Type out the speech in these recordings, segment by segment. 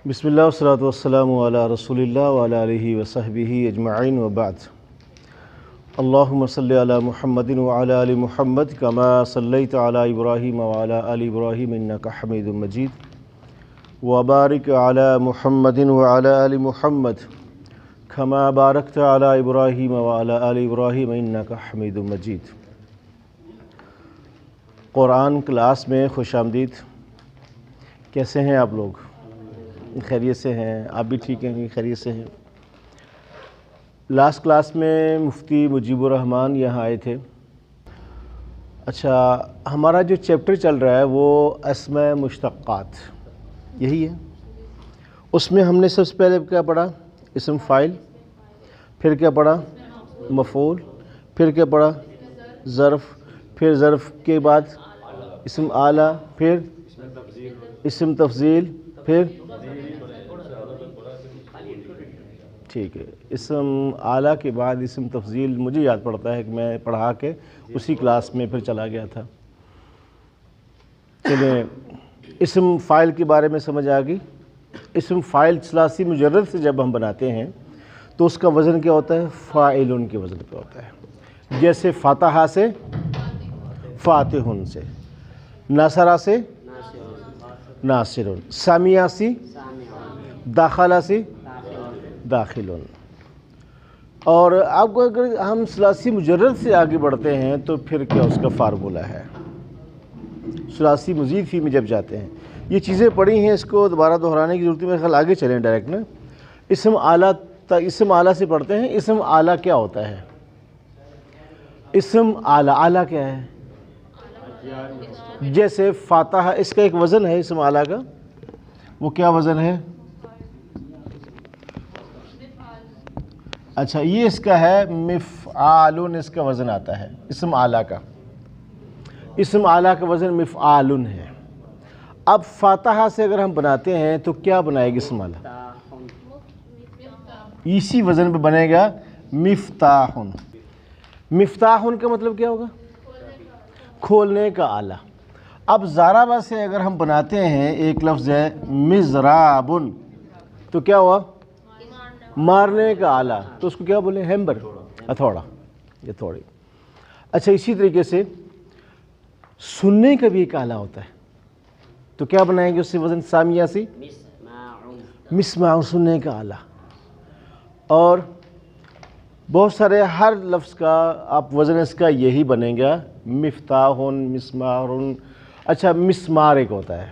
بسم اللہ والصلاۃ والسلام علی رسول اللہ وعلی آلہ وصحبہ اجمعین وبعد اللہم صلی علی محمد وعلی آل محمد کما صلیت علی ابراہیم وعلی آل ابراہیم انک حمید مجید وبارک علی محمد وعلی آل محمد کما بارکت علی ابراہیم وعلی آل ابراہیم انک حمید مجید۔ قرآن کلاس میں خوش آمدید۔ کیسے ہیں آپ لوگ؟ خیریت سے ہیں؟ آپ بھی ٹھیک ہیں؟ خیریت سے ہیں؟ لاسٹ کلاس میں مفتی مجیب الرحمن یہاں آئے تھے۔ اچھا، ہمارا جو چیپٹر چل رہا ہے وہ اسماء مشتقات، یہی ہے۔ اس میں ہم نے سب سے پہلے کیا پڑھا؟ اسم فاعل، پھر کیا پڑھا؟ مفعول، پھر کیا پڑھا؟ ظرف، پھر ظرف کے بعد اسم اعلیٰ، پھر اسم تفضیل، پھر ٹھیک ہے، اسم اعلیٰ کے بعد اسم تفضیل مجھے یاد پڑتا ہے کہ میں پڑھا کے اسی کلاس میں پھر چلا گیا تھا۔ چلیں، اسم فاعل کے بارے میں سمجھ آ گئی۔ اسم فاعل ثلاثی مجرد سے جب ہم بناتے ہیں تو اس کا وزن کیا ہوتا ہے؟ فاعلن کے وزن پہ ہوتا ہے۔ جیسے فاتحہ سے فاتحن سے، ناصرہ سے ناصرن، سامعہ سے داخلہ سے داخلن۔ اور آپ کو اگر ہم ثلاثی مجرد سے آگے بڑھتے ہیں تو پھر کیا اس کا فارمولہ ہے؟ ثلاثی مزید فی میں جب جاتے ہیں، یہ چیزیں پڑھی ہیں، اس کو دوبارہ دہرانے کی ضرورت ہے، میرے خیال آگے چلیں ڈائریکٹ نا۔ اسم اعلیٰ سے پڑھتے ہیں۔ اسم اعلیٰ کیا ہوتا ہے؟ اسم اعلیٰ کیا ہے؟ جیسے فاتحہ، اس کا ایک وزن ہے اسم اعلیٰ کا، وہ کیا وزن ہے؟ اچھا، یہ اس کا ہے مفعالن، اس کا وزن آتا ہے اسم اعلیٰ کا۔ اسم اعلیٰ کا وزن مفعالن ہے۔ اب فاتحہ سے اگر ہم بناتے ہیں تو کیا بنائے گا اسم اعلیٰ؟ اسی وزن پہ بنے گا مفتاحن۔ مفتاحن کا مطلب کیا ہوگا؟ کھولنے کا آلہ۔ اب ضاربہ سے اگر ہم بناتے ہیں، ایک لفظ ہے مزرابن، تو کیا ہوا؟ مارنے کا آلہ، تو اس کو کیا بولیں؟ ہیمبر، ہتھوڑا یا تھوڑی۔ اچھا، اسی طریقے سے سننے کا بھی ایک آلہ ہوتا ہے، تو کیا بنائیں گے اس سے وزن؟ سامعہ سے مسمع، سننے کا آلہ۔ اور بہت سارے، ہر لفظ کا آپ وزن اس کا یہی بنے گا، مفتاحن، مسمارن۔ اچھا، مسمار ایک ہوتا ہے،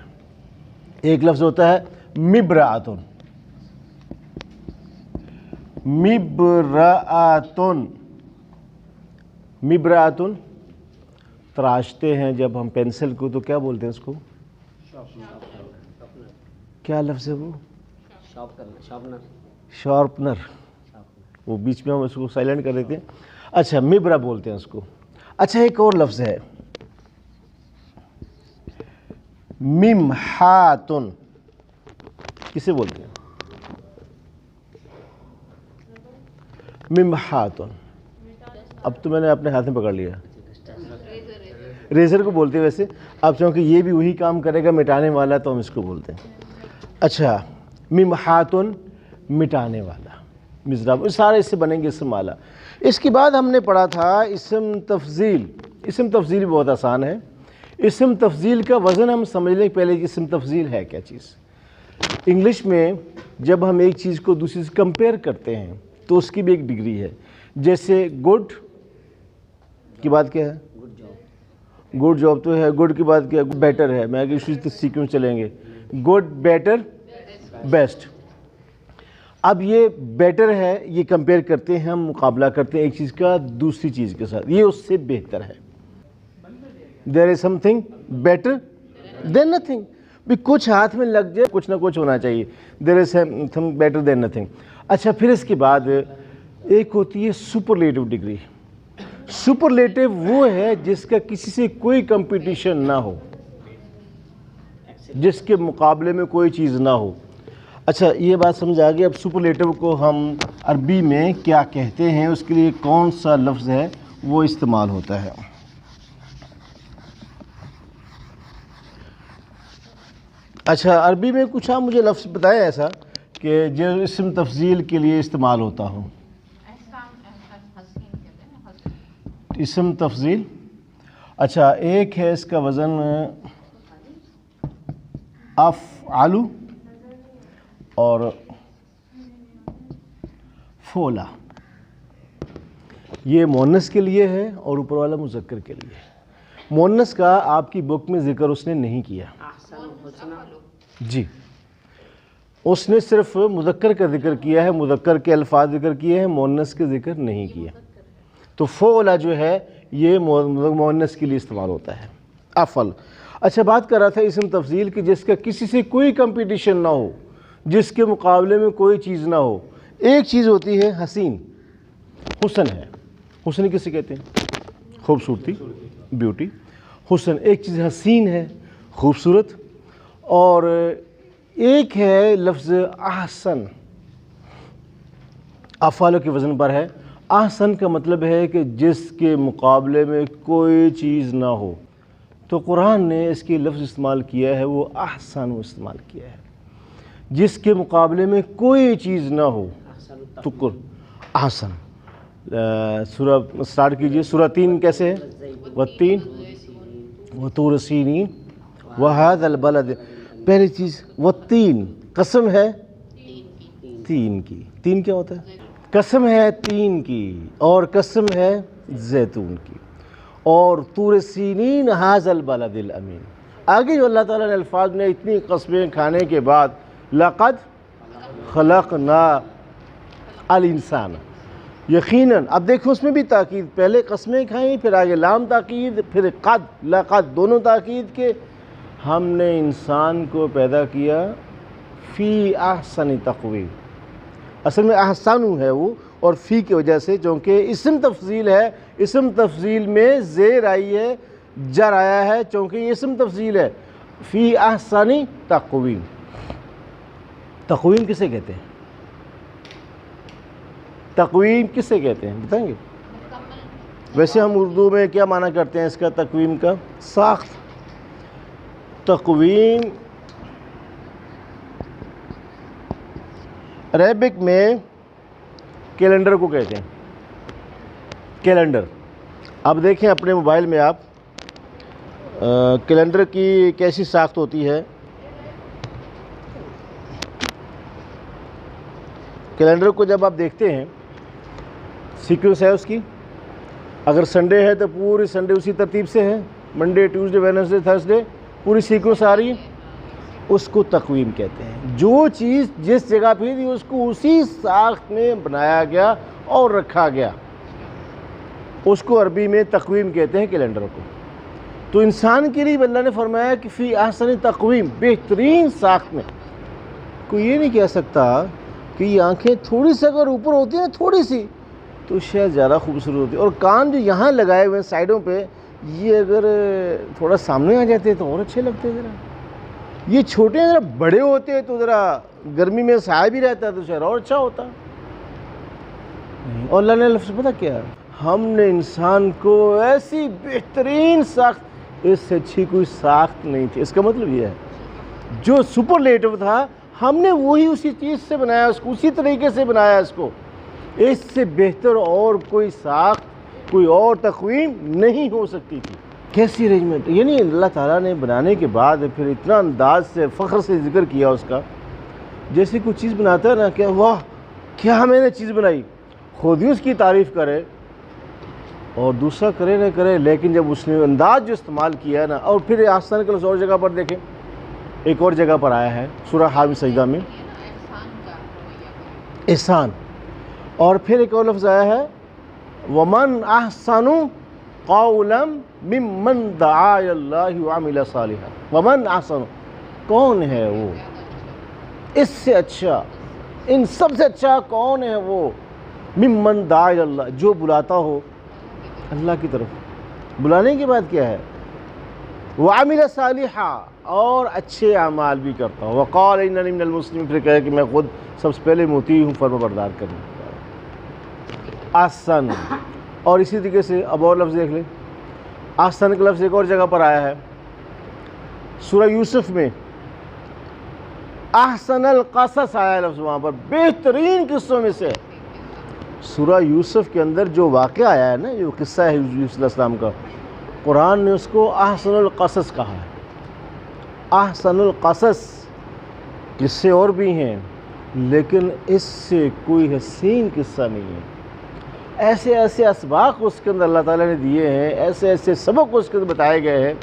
ایک لفظ ہوتا ہے مبرعتن، مبرعتن، مبرعتن۔ تراشتے ہیں جب ہم پینسل کو تو کیا بولتے ہیں اس کو؟ کیا لفظ ہے وہ؟ شارپنر۔ وہ بیچ میں ہم اس کو سائلنٹ کر دیتے ہیں۔ اچھا، مبرا بولتے ہیں اس کو۔ اچھا، ایک اور لفظ ہے ممحاتن، کسے بولتے ہیں؟ ممحاتن۔ اب تو میں نے اپنے ہاتھ میں پکڑ لیا، ریزر کو بولتے ہیں ویسے، اب چونکہ یہ بھی وہی کام کرے گا، مٹانے والا، تو ہم اس کو بولتے ہیں۔ اچھا، ممحاتن، مٹانے والا، مزراب، سارے اس سے بنیں گے اسم اعلیٰ۔ اس کے بعد ہم نے پڑھا تھا اسم تفضیل۔ اسم تفضیل بھی بہت آسان ہے۔ اسم تفضیل کا وزن ہم سمجھ لیں پہلے کہ اسم تفضیل ہے کیا چیز۔ انگلش میں جب ہم ایک چیز کو دوسری سے کمپیئر کرتے ہیں تو اس کی بھی ایک ڈگری ہے۔ جیسے گڈ کی بات کیا ہے؟ گڈ جاب تو ہے، گڈ کی بات کیا ہے؟ بیٹر ہے۔ میں اگر سیکوینس چلیں گے، گڈ، بیٹر، بیسٹ۔ اب یہ بیٹر ہے، یہ کمپیئر کرتے ہیں، ہم مقابلہ کرتے ہیں ایک چیز کا دوسری چیز کے ساتھ، یہ اس سے بہتر ہے۔ There is something better than nothing, بھی کچھ ہاتھ میں لگ جائے، کچھ نہ کچھ ہونا چاہیے۔ There is something better than nothing. اچھا، پھر اس کے بعد ایک ہوتی ہے سپرلیٹو ڈگری۔ سپرلیٹو وہ ہے جس کا کسی سے کوئی کمپٹیشن نہ ہو، جس کے مقابلے میں کوئی چیز نہ ہو۔ اچھا، یہ بات سمجھ آ گئی۔ اب سپرلیٹو کو ہم عربی میں کیا کہتے ہیں، اس کے لیے کون سا لفظ ہے وہ استعمال ہوتا ہے؟ اچھا عربی میں کچھ آپ مجھے لفظ بتائیں ایسا کہ جو اسم تفضیل کے لیے استعمال ہوتا ہو. اسم تفضیل. اچھا ایک ہے اس کا وزن افعلو اور فولا. یہ مؤنث کے لیے ہے اور اوپر والا مذکر کے لیے. مؤنث کا آپ کی بک میں ذکر اس نے نہیں کیا. جی اس نے صرف مذکر کا ذکر کیا ہے، مذکر کے الفاظ ذکر کیے ہیں، مؤنث کے ذکر نہیں کیا. تو فولا جو ہے یہ مؤنث کے لیے استعمال ہوتا ہے. افعل. اچھا بات کر رہا تھا اسم تفضیل کی جس کا کسی سے کوئی کمپٹیشن نہ ہو، جس کے مقابلے میں کوئی چیز نہ ہو. ایک چیز ہوتی ہے حسین، حسن ہے. حسن کسے کہتے ہیں؟ خوبصورتی، بیوٹی. حسن ایک چیز حسین ہے، خوبصورت. اور ایک ہے لفظ احسن، افعال کے وزن پر ہے. احسن کا مطلب ہے کہ جس کے مقابلے میں کوئی چیز نہ ہو. تو قرآن نے اس کے لفظ استعمال کیا ہے وہ احسن استعمال کیا ہے، جس کے مقابلے میں کوئی چیز نہ ہو. تو احسن. سورہ سٹارٹ کیجئے. سورہ 3 کیسے ہے؟ والتین وطور سینین وہذا البلد. پہلی چیز والتین، قسم ہے تین کی. تین کیا ہوتا ہے؟ قسم ہے تین کی، اور قسم ہے زیتون کی، اور طور سینین ھذا البلد الامین. آگے جو اللہ تعالیٰ نے الفاظ نے اتنی قسمیں کھانے کے بعد لقد خلقنا الانسان، یقیناً. اب دیکھو اس میں بھی تاکید، پہلے قسمیں کھائیں پھر آگے لام تاکید پھر قد لقد دونوں تاکید کے. ہم نے انسان کو پیدا کیا فی احسن تقویم. اصل میں احسن ہے وہ، اور فی کی وجہ سے چونکہ اسم تفضیل ہے، اسم تفضیل میں زیر آئی ہے، جر آیا ہے چونکہ یہ اسم تفضیل ہے. فی احسن تقویم. تقویم کسے کہتے ہیں؟ تقویم کسے کہتے ہیں بتائیں گے؟ ویسے ہم اردو میں کیا معنی کرتے ہیں اس کا؟ تقویم کا ساخت. تقویم عربک میں کیلنڈر کو کہتے ہیں. کیلنڈر. اب دیکھیں اپنے موبائل میں آپ کیلنڈر کی کیسی ساخت ہوتی ہے. کیلنڈر کو جب آپ دیکھتے ہیں سیکوینس ہے اس کی. اگر سنڈے ہے تو پوری سنڈے اسی ترتیب سے ہے، منڈے ٹیوزڈے ویڈنسڈے تھرسڈے پوری سیکوینس آ رہی ہے. اس کو تقویم کہتے ہیں. جو چیز جس جگہ پہ تھی اس کو اسی ساخت میں بنایا گیا اور رکھا گیا، اس کو عربی میں تقویم کہتے ہیں، کیلنڈر کو. تو انسان کے لیے اللہ نے فرمایا کہ فی احسن تقویم، بہترین ساخت میں. کوئی یہ نہیں کہہ سکتا کہ یہ آنکھیں تھوڑی سی اگر اوپر ہوتی ہیں تھوڑی سی تو شاید زیادہ خوبصورت ہوتی ہے، اور کان جو یہاں لگائے ہوئے ہیں سائڈوں پہ یہ اگر تھوڑا سامنے آ جاتے تو اور اچھے لگتے. ذرا یہ چھوٹے ذرا بڑے ہوتے تو ذرا گرمی میں سایہ بھی رہتا تو شاید اور اچھا ہوتا. اور اللہ نے لفظ پتہ کیا؟ ہم نے انسان کو ایسی بہترین ساخت، اس سے اچھی کوئی ساخت نہیں تھی. اس کا مطلب یہ ہے جو سپرلیٹو تھا ہم نے وہی اسی چیز سے بنایا، اس کو اسی طریقے سے بنایا. اس کو اس سے بہتر اور کوئی ساخت، کوئی اور تقویم نہیں ہو سکتی تھی. کیسی ارینجمنٹ! یعنی اللہ تعالیٰ نے بنانے کے بعد پھر اتنا انداز سے فخر سے ذکر کیا اس کا، جیسے کوئی چیز بناتا ہے نا کہ واہ کیا میں نے چیز بنائی، خود ہی اس کی تعریف کرے اور دوسرا کرے نہ کرے. لیکن جب اس نے انداز جو استعمال کیا نا، اور پھر احسان کا لفظ اور جگہ پر دیکھیں، ایک اور جگہ پر آیا ہے سورہ حامیم سجدہ میں احسان. اور پھر ایک اور لفظ آیا ہے وَمَنْ أَحْسَنُ قَوْلًا مِّمَّنْ دَعَا إِلَى اللَّهِ وَعَمِلَ صَالِحًا. وَمَنْ أَحْسَنُ، کون ہے وہ اس سے اچھا، ان سب سے اچھا کون ہے وہ؟ مِّمَّنْ دَعَا إِلَى اللَّهِ، جو بلاتا ہو اللہ کی طرف. بلانے کے بعد کیا ہے؟ وَعَمِلَ صَالِحًا، اور اچھے اعمال بھی کرتا ہوں. وَقَالَ إِنَّنِي مِنَ الْمُسْلِمِينَ، پھر کہے کہ میں خود سب سے پہلے مطیع ہوں، فرما بردار کرنے. احسن. اور اسی طریقے سے اب اور لفظ دیکھ لیں. احسن کا لفظ ایک اور جگہ پر آیا ہے سورہ یوسف میں احسن القصص آیا لفظ وہاں پر، بہترین قصوں میں سے۔ سورہ یوسف کے اندر جو واقعہ آیا ہے نا، جو قصہ ہے یوسف علیہ السلام کا، قرآن نے اس کو احسن القصص کہا ہے۔ احسن القصص، قصے اور بھی ہیں لیکن اس سے کوئی حسین قصہ نہیں ہے۔ ایسے ایسے اسباق اس کے اندر اللہ تعالیٰ نے دیے ہیں، ایسے ایسے سبق اس کے اندر بتائے گئے ہیں۔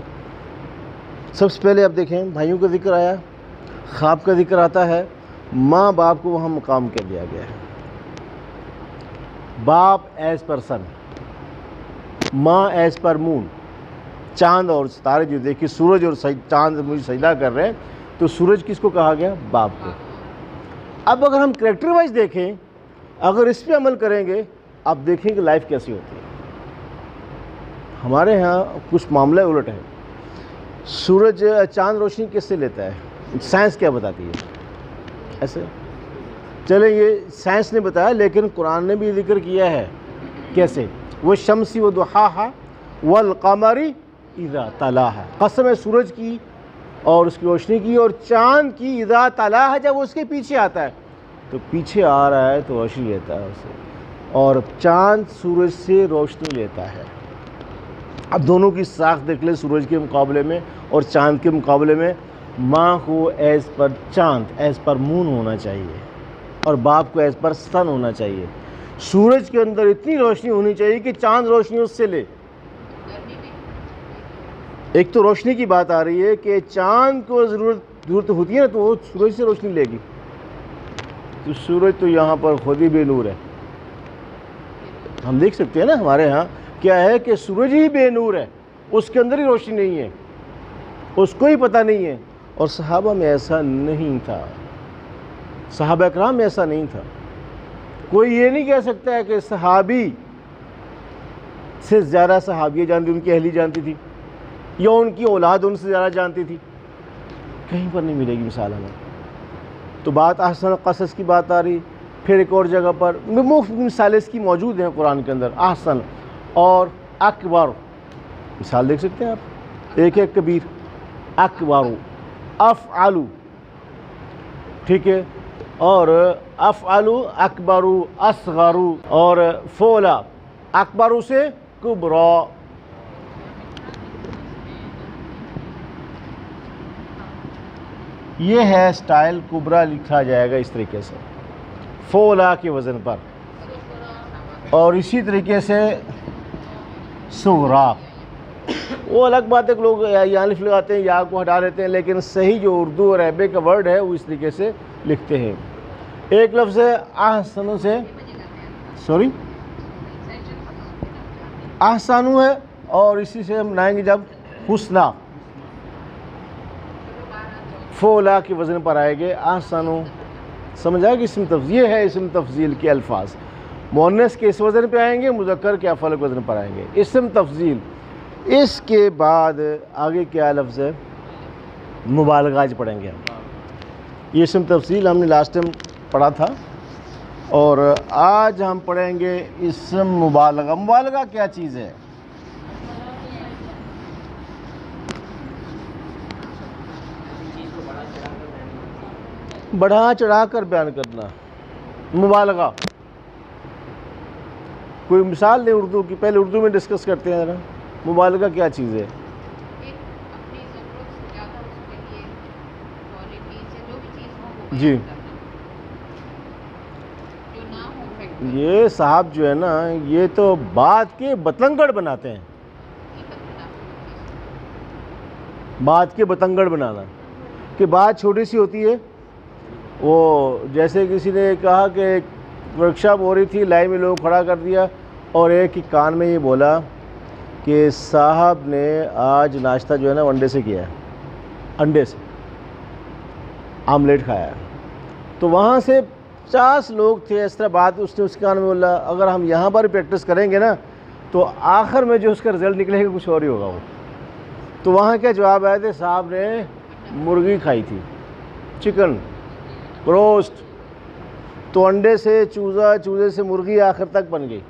سب سے پہلے اب دیکھیں، بھائیوں کا ذکر آیا، خواب کا ذکر آتا ہے، ماں باپ کو وہاں مقام کر دیا گیا ہے۔ باپ ایز پر سن، ماں ایز پر مون۔ چاند اور ستارے جو دیکھیں، سورج اور چاند مجھے سجدہ کر رہے ہیں، تو سورج کس کو کہا گیا؟ باپ کو۔ اب اگر ہم کریکٹر وائز دیکھیں، اگر اس پہ عمل کریں گے، آپ دیکھیں کہ لائف کیسی ہوتی ہے۔ ہمارے ہاں کچھ معاملہ الٹ ہے۔ سورج چاند روشنی کس سے لیتا ہے؟ سائنس کیا بتاتی ہے؟ ایسے چلیں، یہ سائنس نے بتایا، لیکن قرآن نے بھی ذکر کیا ہے۔ کیسے؟ والشمس وضحاها والقمر اذا تلاها، قسم ہے سورج کی اور اس کی روشنی کی، اور چاند کی، اذا تلاها، جب وہ اس کے پیچھے آتا ہے تو پیچھے آ رہا ہے تو روشنی لیتا ہے اسے، اور چاند سورج سے روشنی لیتا ہے۔ اب دونوں کی ساخت دیکھ لیں، سورج کے مقابلے میں اور چاند کے مقابلے میں۔ ماں کو ایز پر چاند، ایز پر مون ہونا چاہیے، اور باپ کو ایز پر سن ہونا چاہیے۔ سورج کے اندر اتنی روشنی ہونی چاہیے کہ چاند روشنی اس سے لے۔ ایک تو روشنی کی بات آ رہی ہے کہ چاند کو ضرورت ہوتی ہے نا، تو وہ سورج سے روشنی لے گی، تو سورج تو یہاں پر خود ہی بے نور ہے۔ ہم دیکھ سکتے ہیں نا، ہمارے ہاں کیا ہے کہ سورج ہی بے نور ہے، اس کے اندر ہی روشنی نہیں ہے، اس کو ہی پتہ نہیں ہے۔ اور صحابہ میں ایسا نہیں تھا، صحابہ اکرام میں ایسا نہیں تھا۔ کوئی یہ نہیں کہہ سکتا ہے کہ صحابی سے زیادہ صحابیہ جانتی، ان کی اہلی جانتی تھی، یا ان کی اولاد ان سے زیادہ جانتی تھی، کہیں پر نہیں ملے گی مثال ہمیں۔ تو بات احسن القصص کی بات آ رہی، پھر ایک اور جگہ پر مختلف مثالیں اس کی موجود ہیں قرآن کے اندر۔ احسن اور اکبر، مثال دیکھ سکتے ہیں آپ، ایک ہے کبیر، اکبر، افعلو، ٹھیک ہے، اور افعلو، اکبرو، اصغرو، اور فولا، اکبرو سے کبرا۔ یہ ہے سٹائل، کبرا لکھا جائے گا اس طریقے سے فولا کے وزن پر، اور اسی طریقے سے صغرا۔ وہ الگ بات ہے کہ لوگ یا الف لگاتے ہیں، یا کو ہٹا لیتے ہیں، لیکن صحیح جو اردو اور عربی کا ورڈ ہے وہ اس طریقے سے لکھتے ہیں۔ ایک لفظ ہے احسن سے، سوری، احسانو ہے، اور اسی سے ہم بنائیں گے جب حسنہ، فولا کے وزن پر آئے گے احسانو۔ سمجھ آئے گی؟ اسم تفضیل، یہ ہے اسم تفضیل کے الفاظ، مؤنث کے اس وزن پہ آئیں گے، مذکر کے افعل کے وزن پر آئیں گے، اسم تفضیل۔ اس کے بعد آگے کیا لفظ ہے؟ مبالغہ آج پڑھیں گے ہم۔ یہ اسم تفضیل ہم نے لاسٹ ٹائم پڑھا تھا، اور آج ہم پڑھیں گے اسم مبالغہ۔ مبالغہ کیا چیز ہے؟ بڑھا چڑھا کر بیان کرنا، مبالغہ۔ کوئی مثال دیں اردو کی، پہلے اردو میں ڈسکس کرتے ہیں ذرا، مبالغہ کیا چیز ہے؟ جی، یہ صاحب جو ہے نا، یہ تو بات کے بتنگڑ بناتے ہیں، بات کے بتنگڑ بنانا، کہ بات چھوٹی سی ہوتی ہے۔ وہ جیسے کسی نے کہا کہ ایک ورکشاپ ہو رہی تھی، لائن میں لوگ کھڑا کر دیا، اور ایک ہی کان میں یہ بولا کہ صاحب نے آج ناشتہ جو ہے نا انڈے سے کیا ہے، انڈے سے آملیٹ کھایا ہے۔ تو وہاں سے 50 لوگ تھے، اس طرح بات اس نے اس کان میں بولا۔ اگر ہم یہاں پر پریکٹس کریں گے نا تو آخر میں جو اس کا رزلٹ نکلے گا کچھ اور ہی ہوگا وہ۔ تو وہاں کیا جواب آئے تھے؟ صاحب نے مرغی کھائی تھی، چکن روسٹ، تو انڈے سے چوزا، چوزے سے مرغی، آخر تک بن گئی۔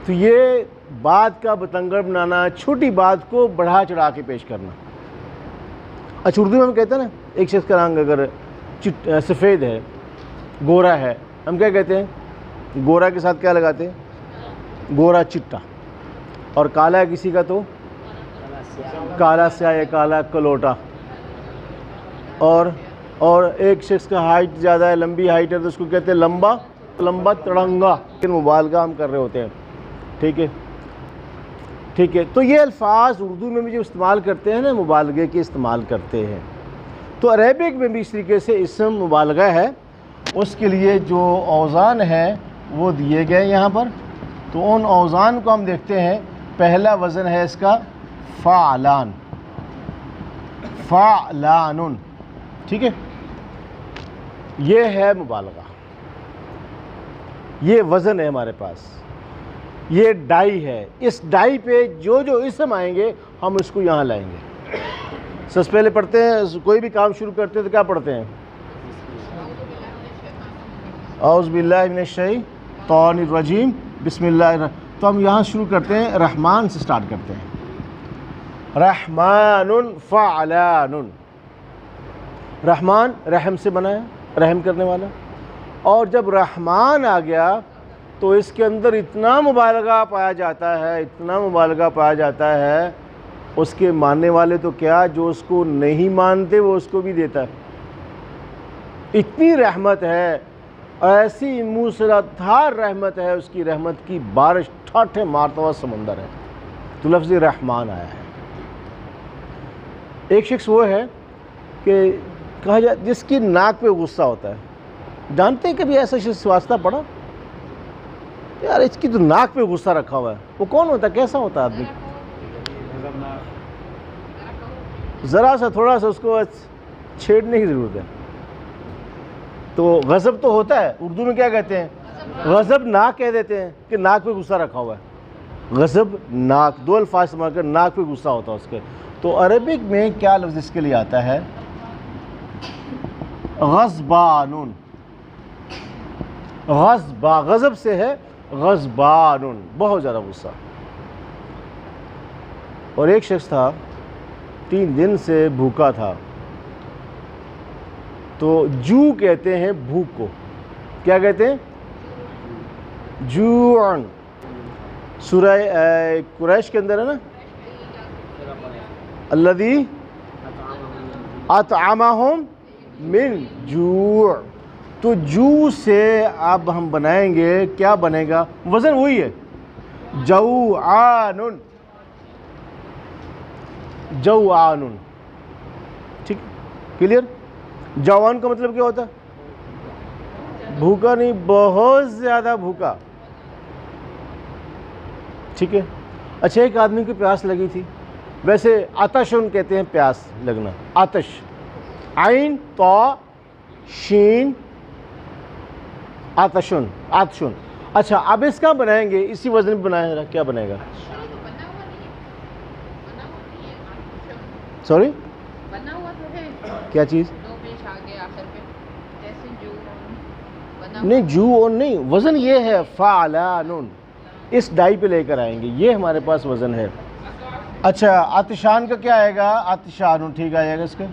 تو یہ بات کا بتنگڑ بنانا، چھوٹی بات کو بڑھا چڑھا کے پیش کرنا۔ اچھا اردو میں ہم کہتے ہیں نا ایک شخص کا رنگ اگر سفید ہے، گورا ہے، ہم کیا کہتے ہیں؟ گورا کے ساتھ کیا لگاتے ہیں؟ گورا چٹا. اور کالا ہے کسی کا تو کالا سیاہ یا کالا کلوٹا. اور ایک شخص کا ہائٹ زیادہ ہے، لمبی ہائٹ ہے، تو اس کو کہتے ہیں لمبا تڑنگا. مبالغہ ہم کر رہے ہوتے ہیں. ٹھیک ہے. تو یہ الفاظ اردو میں بھی جو استعمال کرتے ہیں نا، مبالغے کے استعمال کرتے ہیں. تو عربک میں بھی اس طریقے سے اسم مبالغہ ہے. اس کے لیے جو اوزان ہے وہ دیے گئے یہاں پر. تو ان اوزان کو ہم دیکھتے ہیں. پہلا وزن ہے اس کا فعلان. ٹھیک ہے، یہ ہے مبالغہ. یہ وزن ہے ہمارے پاس. یہ ڈائی ہے. اس ڈائی پہ جو اسم آئیں گے ہم اس کو یہاں لائیں گے. سب سے پہلے پڑھتے ہیں، کوئی بھی کام شروع کرتے ہیں تو کیا پڑھتے ہیں؟ اعوذ باللہ من الشیطان الرجیم بسم اللہ الرحمن. تو ہم یہاں شروع کرتے ہیں، رحمان سے سٹارٹ کرتے ہیں. رحمان فعلان. رحمان رحم سے بنا ہے، رحم کرنے والا. اور جب رحمان آ گیا تو اس کے اندر اتنا مبالغہ پایا جاتا ہے، اس کے ماننے والے تو کیا، جو اس کو نہیں مانتے وہ اس کو بھی دیتا ہے. اتنی رحمت ہے، ایسی موسلادھار رحمت ہے، اس کی رحمت کی بارش ٹھاٹھے مارتا ہوا سمندر ہے. تو لفظ رحمان آیا ہے. ایک شخص وہ ہے کہ کہا جائے جس کی ناک پہ غصہ ہوتا ہے. جانتے ہیں کبھی ایسا شخص واسطہ پڑا؟ یار اس کی تو ناک پہ غصہ رکھا ہوا ہے. وہ کون ہوتا ہے؟ کیسا ہوتا ہے آدمی؟ ذرا سا تھوڑا سا اس کو چھیڑنے کی ضرورت ہے. تو غضب تو ہوتا ہے. اردو میں کیا کہتے ہیں؟ غضب ناک کہہ دیتے ہیں کہ ناک پہ غصہ رکھا ہوا ہے. غضب ناک، دو الفاظ استعمال کر، ناک پہ غصہ ہوتا ہے اس کے. تو عربک میں کیا لفظ اس کے لیے آتا ہے؟ غضبان. غضب سے ہے غضبان، بہت زیادہ غصہ. اور ایک شخص تھا 3 دن سے بھوکا تھا. تو جو کہتے ہیں بھوک کو. کیا کہتے ہیں؟ جوعن. سورہ قریش کے اندر ہے نا، الذی اطعمہم من جوع. تو جو سے اب ہم بنائیں گے، کیا بنے گا؟ وزن وہی ہے، جوعان. ٹھیک، کلیئر؟ جوان کا مطلب کیا ہوتا ہے؟ بھوکا نہیں، بہت زیادہ بھوکا. ٹھیک ہے. اچھا ایک آدمی کو پیاس لگی تھی. ویسے عطشن کہتے ہیں پیاس لگنا. آتش، عین طا شین، آتشن. اچھا اب اس کا بنائیں گے، اسی وزن پہ بنائیں گے، کیا بنے گا؟ سوری کیا چیز؟ نہیں جو اور نہیں، وزن یہ ہے فعلان. اس ڈائی پہ لے کر آئیں گے، یہ ہمارے پاس وزن ہے. اچھا عطشان کا کیا آئے گا؟ عطشان. ٹھیک آئے گا اس کا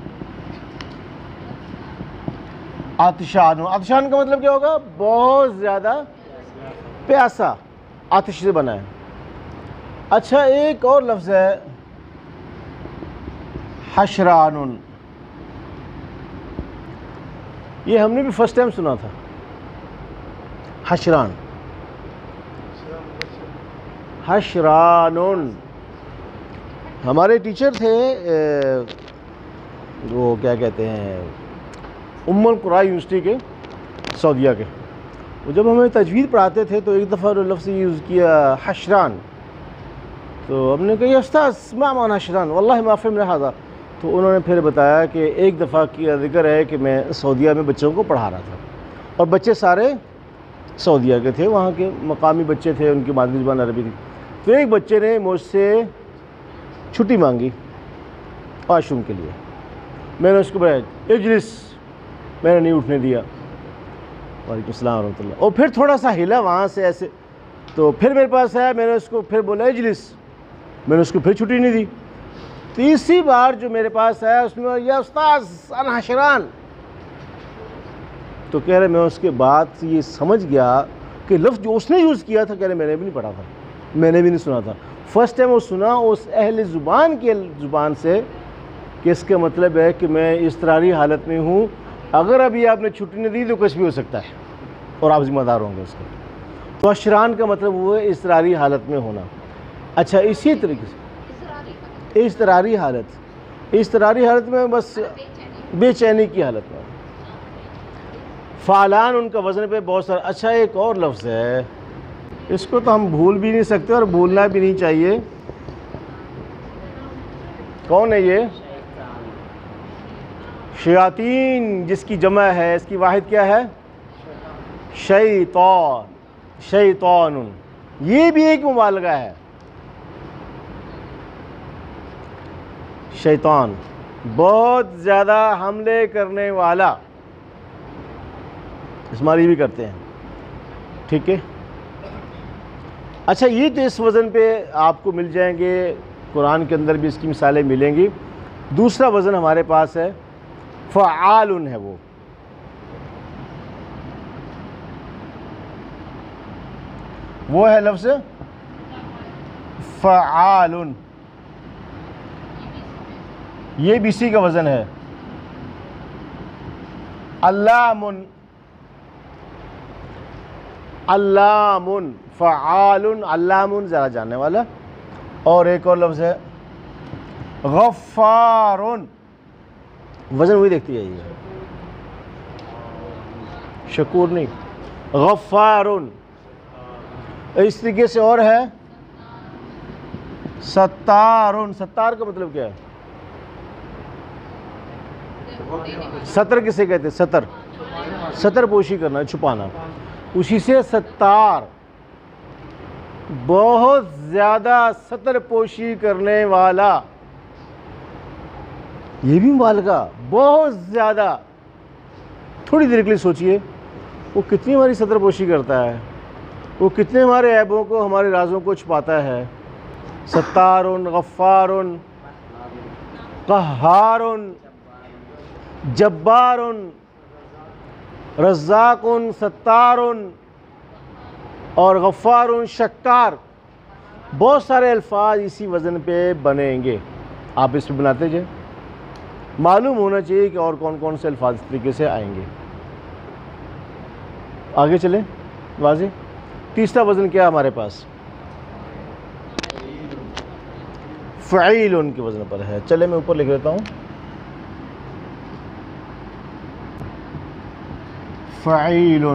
عطشان. عطشان کا مطلب کیا ہوگا؟ بہت زیادہ پیاسا. آتش سے بنا ہے. اچھا ایک اور لفظ ہے حشران. یہ ہم نے بھی فرسٹ ٹائم سنا تھا. حشران. ہمارے ٹیچر تھے وہ کیا کہتے ہیں، ام القرآن یونیورسٹی کے، سعودیہ کے. وہ جب ہمیں تجوید پڑھاتے تھے تو ایک دفعہ لفظ یوز کیا حشران. تو ہم نے کہا استاذ ما معنی حشران، واللہ ما فهمنا هذا. تو انہوں نے پھر بتایا کہ ایک دفعہ کی ذکر ہے کہ میں سعودیہ میں بچوں کو پڑھا رہا تھا، اور بچے سارے سعودیہ کے تھے، وہاں کے مقامی بچے تھے، ان کی مادری زبان عربی تھی. تو ایک بچے نے مجھ سے چھٹی مانگی واش روم کے لیے. میں نے اس کو بتایا اجلس، میں نے نہیں اٹھنے دیا. وعلیکم السلام ورحمۃ اللہ. اور پھر تھوڑا سا ہلا وہاں سے ایسے، تو پھر میرے پاس آیا، میں نے اس کو پھر بولا اجلس. میں نے اس کو پھر چھٹی نہیں دی. تیسری بار جو میرے پاس آیا اس میں یا استاذ انا حشران، تو کہہ رہے میں اس کے بعد یہ سمجھ گیا کہ لفظ جو اس نے یوز کیا تھا، کہہ رہے میں نے بھی نہیں پڑھا تھا، میں نے بھی نہیں سنا تھا، فرسٹ ٹائم وہ سنا اس اہل زبان کی زبان سے کہ اس کا مطلب ہے کہ میں اضطراری حالت میں ہوں، اگر ابھی آپ نے چھٹی نہیں دی تو کچھ بھی ہو سکتا ہے اور آپ ذمہ دار ہوں گے اس کا۔ تو اشران کا مطلب وہ ہے اضطراری حالت میں ہونا۔ اچھا اسی طریقے سے اضطراری حالت میں بس بے چینی کی حالت میں، فعلان ان کا وزن پہ بہت سارا۔ اچھا ایک اور لفظ ہے، اس کو تو ہم بھول بھی نہیں سکتے اور بھولنا بھی نہیں چاہیے، کون ہے یہ؟ شیاطین، جس کی جمع ہے، اس کی واحد کیا ہے؟ شیطان، شیطان، یہ بھی ایک مبالغہ ہے۔ شیطان بہت زیادہ حملے کرنے والا، استعمال بھی کرتے ہیں، ٹھیک ہے۔ اچھا یہ تو اس وزن پہ آپ کو مل جائیں گے، قرآن کے اندر بھی اس کی مثالیں ملیں گی۔ دوسرا وزن ہمارے پاس ہے فعال ہے، وہ ہے لفظ فعال، یہ بھی اسی کا وزن ہے۔ علام، علام، فعال، علام ذرا جاننے والا۔ اور ایک اور لفظ ہے غفار، وزن وہی دیکھتی ہے یہ، شکور نہیں، غفار۔ اس طریقے سے اور ہے ستار، ستار کا مطلب کیا ہے؟ ستر کسے کہتے ہیں؟ ستر، ستر پوشی کرنا، چھپانا، اسی سے ستار، بہت زیادہ ستر پوشی کرنے والا، یہ بھی مبالغہ، بہت زیادہ۔ تھوڑی دیر کے لیے سوچئے وہ کتنی ہماری ستر پوشی کرتا ہے، وہ کتنے ہمارے عیبوں کو، ہمارے رازوں کو چھپاتا ہے۔ ستار، غفار، قہار، جبار، رزاق، ستار اور غفار، شکار، بہت سارے الفاظ اسی وزن پہ بنیں گے۔ آپ اس پہ بناتے جائیں، معلوم ہونا چاہیے کہ اور کون کون سے الفاظ اس طریقے سے آئیں گے۔ آگے چلیں، واضح۔ تیسرا وزن کیا ہمارے پاس؟ فعیل ان کے وزن پر ہے۔ چلے میں اوپر لکھ لیتا ہوں، فعیل۔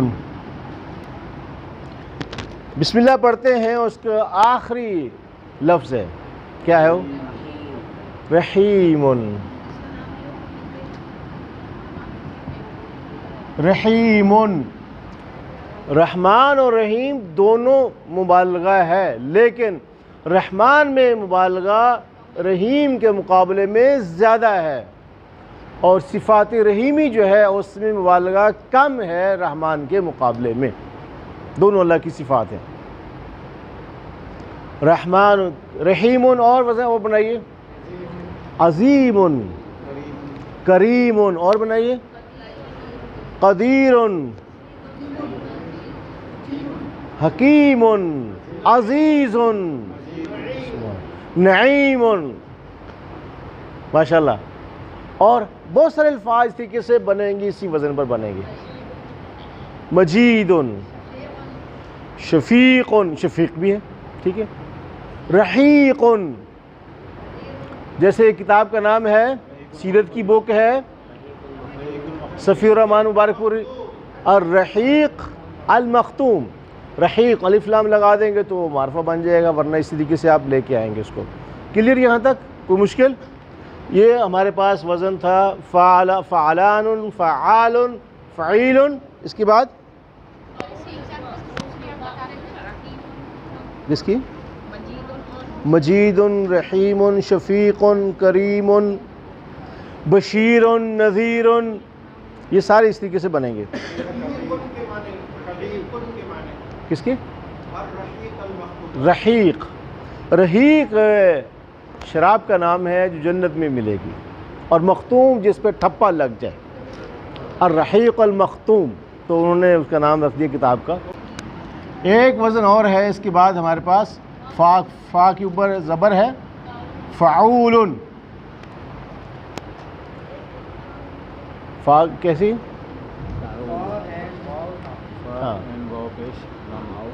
بسم اللہ پڑھتے ہیں، اس کا آخری لفظ ہے، کیا ہے وہ؟ رحیم، رحیم۔ رحمان اور رحیم دونوں مبالغہ ہے، لیکن رحمان میں مبالغہ رحیم کے مقابلے میں زیادہ ہے، اور صفات رحیمی جو ہے اس میں مبالغہ کم ہے رحمان کے مقابلے میں۔ دونوں اللہ کی صفات ہیں، رحمان، رحیم۔ اور وزن وہ بنائیے، عظیم، کریم، اور بنائیے، قدیر، حکیم، عزیز، نعیم، ماشاءاللہ۔ اور بہت سارے الفاظ طریقے سے بنیں گے، اسی وزن پر بنیں گے۔ مجید، شفیق، شفیق بھی ہے، ٹھیک ہے۔ رحیق، جیسے کتاب کا نام ہے، سیرت کی بک ہے، صفی الرحمان مبارک پوری، الرحیق المختوم۔ رحیق الف لام لگا دیں گے تو وہ معرفہ بن جائے گا، ورنہ اس طریقے سے آپ لے کے آئیں گے اس کو۔ کلیئر یہاں تک؟ کوئی مشکل؟ یہ ہمارے پاس وزن تھا فعلان، فعال، فعیل۔ اس کے بعد جس کی مجید، رحیم، شفیق، کریم، بشیر، نذیر، یہ سارے اس طریقے سے بنیں گے۔ کس کی؟ رحیق، رحیق شراب کا نام ہے جو جنت میں ملے گی، اور مختوم جس پہ ٹھپا لگ جائے، الرحیق المختوم، تو انہوں نے اس کا نام رکھ دیا کتاب کا۔ ایک وزن اور ہے اس کے بعد ہمارے پاس، فا کے اوپر زبر ہے، فعول۔ فا کیسی؟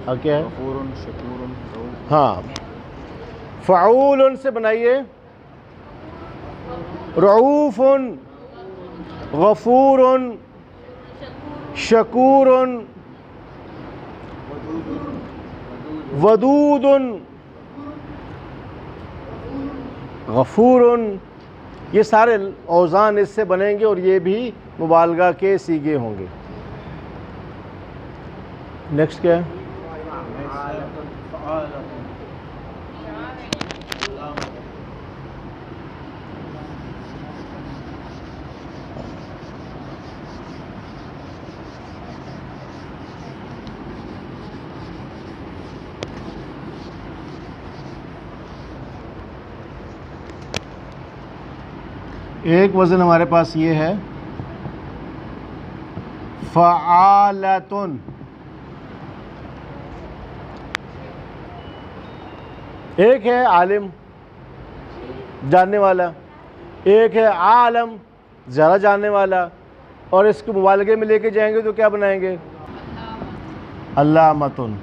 ہاں کیا ہے؟ ہاں، فعول سے بنائیے، رعوف، غفور، شکور، ودود، غفور، یہ سارے اوزان اس سے بنیں گے اور یہ بھی مبالغہ کے صیغے ہوں گے۔ نیکسٹ کیا ہے؟ ایک وزن ہمارے پاس یہ ہے فعالتن، ایک ہے عالم جاننے والا، ایک ہے عالم زیادہ جاننے والا، اور اس کو مبالغے میں لے کے جائیں گے تو کیا بنائیں گے؟ علامتن۔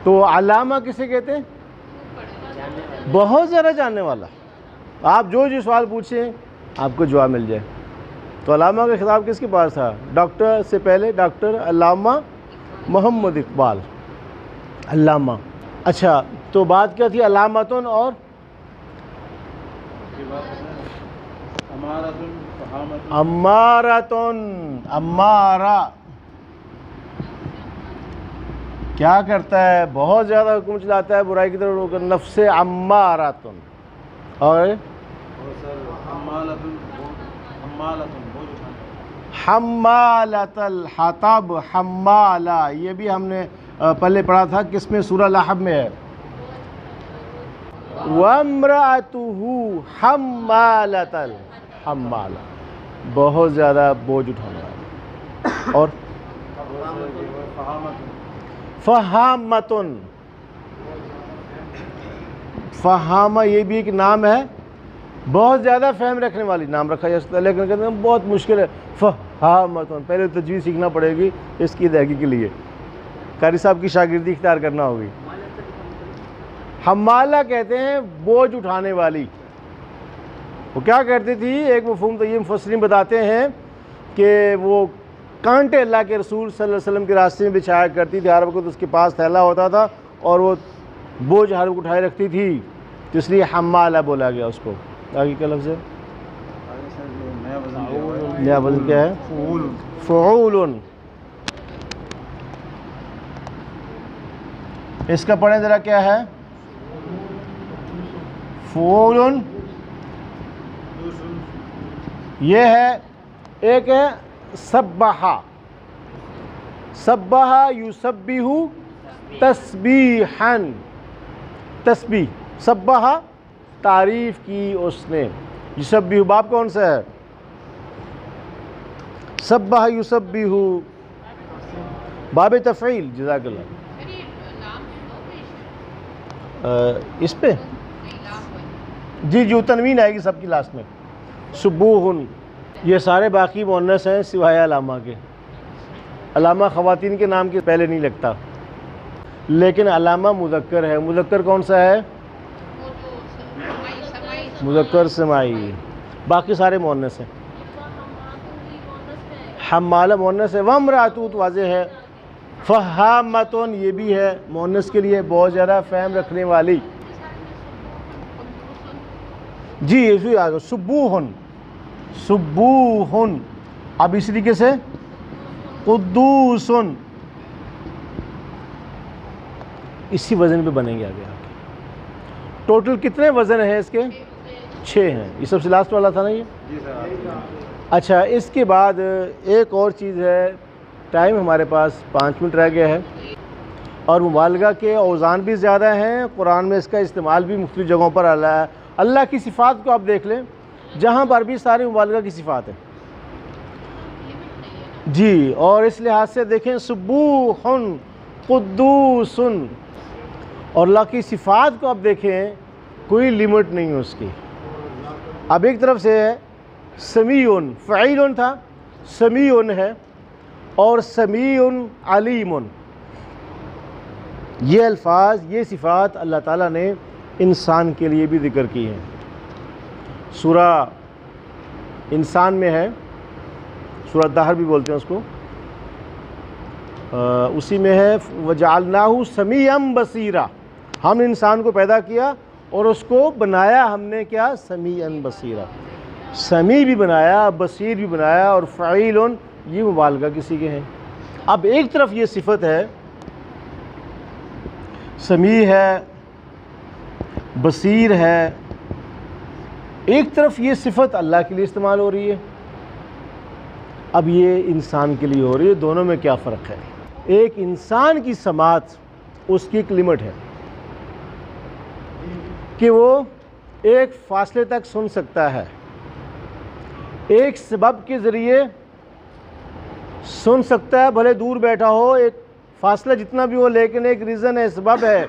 تو علامہ کسے کہتے ہیں؟ بہت زیادہ جاننے والا۔ آپ جو سوال پوچھیں آپ کو جواب مل جائے۔ تو علامہ کا خطاب کس کے پاس تھا؟ ڈاکٹر سے پہلے ڈاکٹر علامہ محمد اقبال، علامہ۔ اچھا، تو بات کیا تھی؟ علامتن اور امارتن۔ امارہ کیا کرتا ہے؟ بہت زیادہ حکم چلاتا ہے برائی کی طرف روک کر، نفس امارتن۔ اور حمالۃ الحطب، حمالہ، یہ بھی ہم نے پہلے پڑھا تھا، کس میں؟ سورہ لحب میں ہے۔ وَامْرَأَتُهُ حَمَّالَةَ الْحَمَّالَہ، بہت زیادہ بوجھ اٹھانے والا۔ اور فہامتن، فہامہ یہ بھی ایک نام ہے، بہت زیادہ فہم رکھنے والی نام رکھا جا سکتا ہے، لیکن کہتے ہیں بہت مشکل ہے۔ فہامتن، پہلے تجوید سیکھنا پڑے گی اس کی ادائیگی کے لیے، قاری صاحب کی شاگردی اختیار کرنا ہوگی۔ حمالہ کہتے ہیں بوجھ اٹھانے والی۔ وہ کیا کرتی تھی؟ ایک مفہوم تو یہ مفسرین بتاتے ہیں کہ وہ کانٹے اللہ کے رسول صلی اللہ علیہ وسلم کے راستے میں بچھایا کرتی تھی، ہر وقت اس کے پاس تھیلا ہوتا تھا اور وہ بوجھ ہر وقت اٹھائے رکھتی تھی، تو اس لیے حمالہ بولا گیا اس کو۔ آگے کیا لفظ ہے؟ نیا وزن کیا ہے؟ فعول۔ اس کا پڑھیں ذرا، کیا ہے؟ فعول، یہ ہے۔ ایک ہے سبحہ، سبحہ یسبح تسبیحاً، تسبیح، سبحہ تعریف کی اس نے، یسبح باب کون سا ہے؟ سبحہ یسبح، باب تفعیل۔ جزاک اللہ۔ اس پہ جی جو تنوین آئے گی سب کی لاسٹ میں، سبوحن۔ یہ سارے باقی مؤنث ہیں سوائے علامہ کے۔ علامہ خواتین کے نام کے پہلے نہیں لگتا، لیکن علامہ مذکر ہے۔ مذکر کون سا ہے؟ مذکر سماعی، باقی سارے مؤنث ہیں۔ حمالہ مؤنث ہے، وامرأتہ واضح ہے، فہامتن یہ بھی ہے مؤنث کے لیے، بہت زیادہ فہم رکھنے والی۔ جی اسی آگے سبوحن، سبوحن۔ اب اس طریقے سے قدوسن، اسی وزن پہ بنیں گے آگے۔ ٹوٹل کتنے وزن ہیں اس کے؟ 6 ہیں۔ یہ سب سے لاسٹ والا تھا نا یہ؟ اچھا، اس کے بعد ایک اور چیز ہے، ٹائم ہمارے پاس 5 منٹ رہ گیا ہے۔ اور مبالغہ کے اوزان بھی زیادہ ہیں. قرآن میں اس کا استعمال بھی مختلف جگہوں پر اللہ ہے. اللہ کی صفات کو آپ دیکھ لیں, جہاں پر بھی سارے مبالغہ کی صفات ہیں جی. اور اس لحاظ سے دیکھیں سبوح قدوس, اور اللہ کی صفات کو آپ دیکھیں کوئی لیمٹ نہیں ہے اس کی. اب ایک طرف سے ہے سمیع, فعیل تھا, سمیع ہے, اور سمیع علیم. یہ الفاظ, یہ صفات اللہ تعالیٰ نے انسان کے لیے بھی ذکر کی ہیں. سورہ انسان میں ہے, سورہ دہر بھی بولتے ہیں اس کو, اسی میں ہے وَجَعَلْنَاهُ سَمِيعًا بَصِيرًا. ہم نے انسان کو پیدا کیا اور اس کو بنایا ہم نے کیا, سمیعاً بصیرا. سمیع بھی بنایا, بصیر بھی بنایا, اور فعیل یہ مبالغہ کسی کے ہیں. اب ایک طرف یہ صفت ہے, سمیع ہے, بصیر ہے, ایک طرف یہ صفت اللہ کے لیے استعمال ہو رہی ہے, اب یہ انسان کے لیے ہو رہی ہے. دونوں میں کیا فرق ہے؟ ایک انسان کی سماعت, اس کی ایک لمٹ ہے کہ وہ ایک فاصلے تک سن سکتا ہے, ایک سبب کے ذریعے سن سکتا ہے, بھلے دور بیٹھا ہو, ایک فاصلہ جتنا بھی ہو, لیکن ایک ریزن ہے, سبب ہے,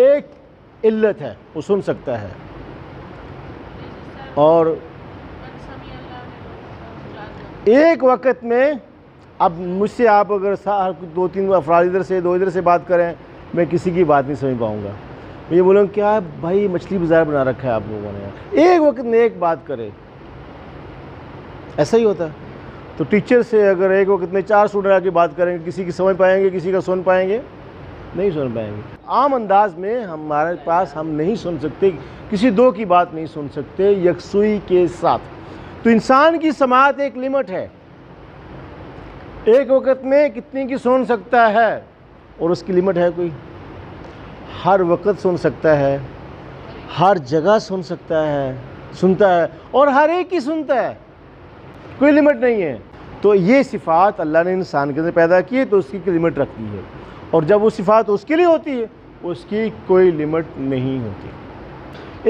ایک علت ہے, وہ سن سکتا ہے. اور ایک وقت میں, اب مجھ سے آپ اگر 2-3 افراد ادھر سے 2 ادھر سے بات کریں, میں کسی کی بات نہیں سمجھ پاؤں گا. میں یہ بولوں کیا بھائی مچھلی بازار بنا رکھا ہے آپ لوگوں نے, ایک وقت میں ایک بات کرے, ایسا ہی ہوتا ہے. تو ٹیچر سے اگر ایک وقت میں 4 اسٹوڈنٹ آ کے بات کریں گے, کسی کی سمجھ پائیں گے, کسی کا سن پائیں گے, نہیں سن پائیں گے. عام انداز میں ہمارے پاس ہم نہیں سن سکتے, کسی 2 کی بات نہیں سن سکتے یکسوئی کے ساتھ. تو انسان کی سماعت ایک لمٹ ہے, ایک وقت میں کتنی کی سن سکتا ہے, اور اس کی لمٹ ہے کوئی. ہر وقت سن سکتا ہے, ہر جگہ سن سکتا ہے, سنتا ہے, اور ہر ایک کی سنتا ہے, کوئی لمٹ نہیں ہے. تو یہ صفات اللہ نے انسان کے اندر پیدا کی ہے, تو اس کی لمٹ رکھ دی ہے, اور جب وہ صفات اس کے لیے ہوتی ہے اس کی کوئی لمٹ نہیں ہوتی.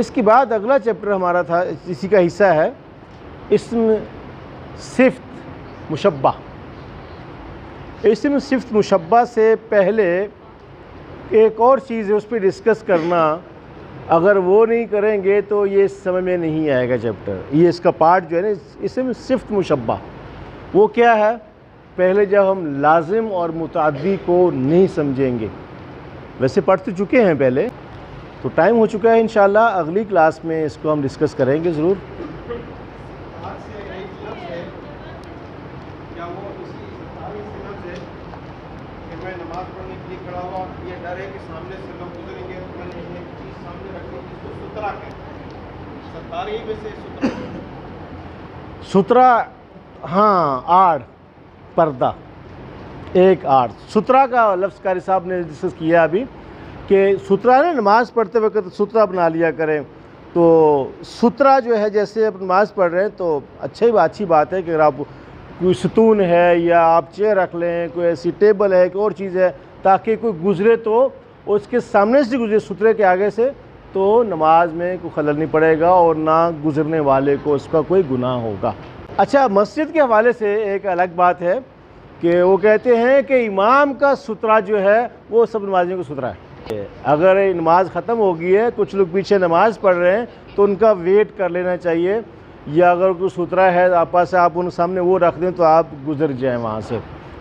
اس کے بعد اگلا چیپٹر ہمارا تھا, اسی کا حصہ ہے, اسم صفت مشبہ. اسم صفت مشبہ سے پہلے ایک اور چیز ہے, اس پہ ڈسکس کرنا. اگر وہ نہیں کریں گے تو یہ سمجھ میں نہیں آئے گا چیپٹر. یہ اس کا پارٹ جو ہے نا, اسم صفت مشبہ, وہ کیا ہے؟ پہلے جب ہم لازم اور متعدی کو نہیں سمجھیں گے, ویسے پڑھ تو چکے ہیں پہلے, تو ٹائم ہو چکا ہے. انشاءاللہ اگلی کلاس میں اس کو ہم ڈسکس کریں گے ضرور. سترہ, ہاں, آڑ, پردہ, ایک آڑ. سترہ کا لفظ قاری صاحب نے ڈسکس کیا ابھی, کہ سترہ نا نماز پڑھتے وقت سترہ بنا لیا کریں. تو سترہ جو ہے, جیسے آپ نماز پڑھ رہے ہیں تو اچھی بات ہے کہ اگر آپ کوئی ستون ہے یا آپ چیئر رکھ لیں, کوئی ایسی ٹیبل ہے, کوئی اور چیز ہے, تاکہ کوئی گزرے تو اس کے سامنے سے گزرے, سترے کے آگے سے, تو نماز میں کوئی خلل نہیں پڑے گا, اور نہ گزرنے والے کو اس کا کوئی گناہ ہوگا. اچھا, مسجد کے حوالے سے ایک الگ بات ہے کہ وہ کہتے ہیں کہ امام کا سترہ جو ہے وہ سب نمازیوں کا سترہ ہے. اگر نماز ختم ہو گئی ہے, کچھ لوگ پیچھے نماز پڑھ رہے ہیں, تو ان کا ویٹ کر لینا چاہیے, یا اگر کوئی سترہ ہے آپ پاس, آپ ان سامنے وہ رکھ دیں تو آپ گزر جائیں وہاں سے.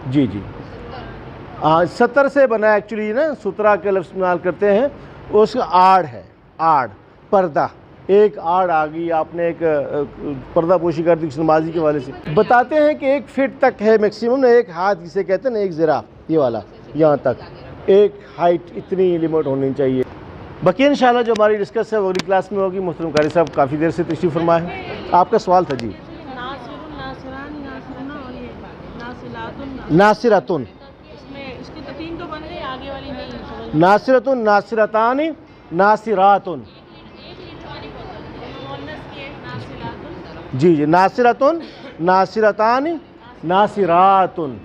جی جی, 70 سے بنا ایکچولی نا, سترہ کے لفظ استعمال کرتے ہیں. اس کا آڑ ہے, آڑ, پردہ. ایک آڑ آ گئی, آپ نے ایک پردہ پوشی کر دی نمازی کے والے سے. بتاتے ہیں کہ 1 فٹ تک ہے میکسیمم, ایک ہاتھ جسے کہتے ہیں نا, 1 ذراع, یہ والا یہاں تک, ایک ہائٹ اتنی لمٹ ہونی چاہیے. باقی انشاءاللہ جو ہماری ڈسکس ہے وہ اگلی کلاس میں ہوگی. محترم قاری صاحب کافی دیر سے تشریف فرما ہے. آپ کا سوال تھا جی. ناصرتن, ناصرتن, ناصرتان, ناصراتن. جی جی, ناصرتن, ناصرتان, ناصراتن.